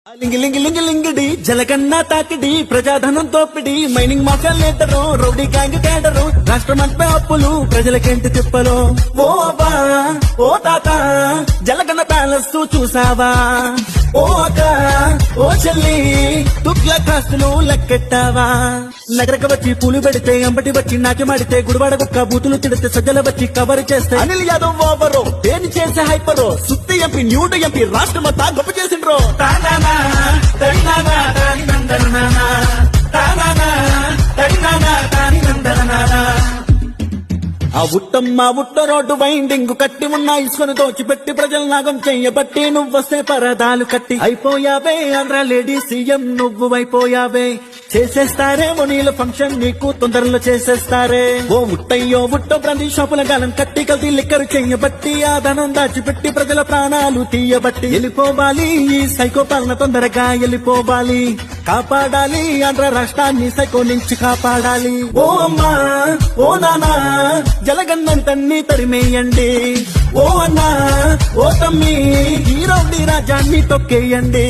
లింగిడి జలకన్నా తాకిడి ప్రజాధనం తోపిడి mining mafia leader rowdy gang cadre రాష్ట్రమంతా అప్పులు ప్రజలకేంటి తిప్పలు ఓ అబ్బా ఓ తాత జలకన్న ప్యాలెస్ చూసావా ఓ అక్క ఓ చెల్లి తుగ్ల కాస్తులు లెక్కెట్టావా నగరక వచ్చి పూలు పెడితే అంబటి వచ్చి నాట్యమాడితే గుడివాడ కుక్క బూతులు తిడితే సజ్జల వచ్చి కవర్ చేస్తే అనిల్ యాదవ్ ఓవరు పేరు చేసే హైపరు సుత్తి ఎంపీ న్యూటు ఎంపీ రాష్ట్రమంతా గొప్ప చేసిండ్రు ఆ ఉట్టమ్మ ఉట్ట రోడ్డు వైండింగ్ కట్టి ఉన్న ఇసుకొని దోచిపెట్టి ప్రజలు నాగం చెయ్యబట్టి నువ్వొస్తే పరదాలు కట్టి అయిపోయావే ఆంధ్ర లేడీ సీఎం నువ్వు అయిపోయావే చేసేస్తారేమో నీళ్ళ ఫంక్షన్ నీకు తొందరలో చేసేస్తారే ఓ ఉట్టయ్యో ఉట్టో బ్రాంతి షాపుల గాలం కట్టి కల్తీ లిక్కరు చెయ్యబట్టి ఆ ధనం దాచిపెట్టి ప్రజల ప్రాణాలు తీయబట్టి వెళ్ళిపోవాలి ఈ సైకో పాలన తొందరగా వెళ్ళిపోవాలి కాపాడాలి ఆంధ్ర రాష్ట్రాన్ని సైకో నుంచి కాపాడాలి ఓ అమ్మా ఓ నానా జలగన్నంతన్ని తరిమేయండి ఓ అన్నా ఓ తమ్మి హీరో రాజాన్ని తొక్కేయండి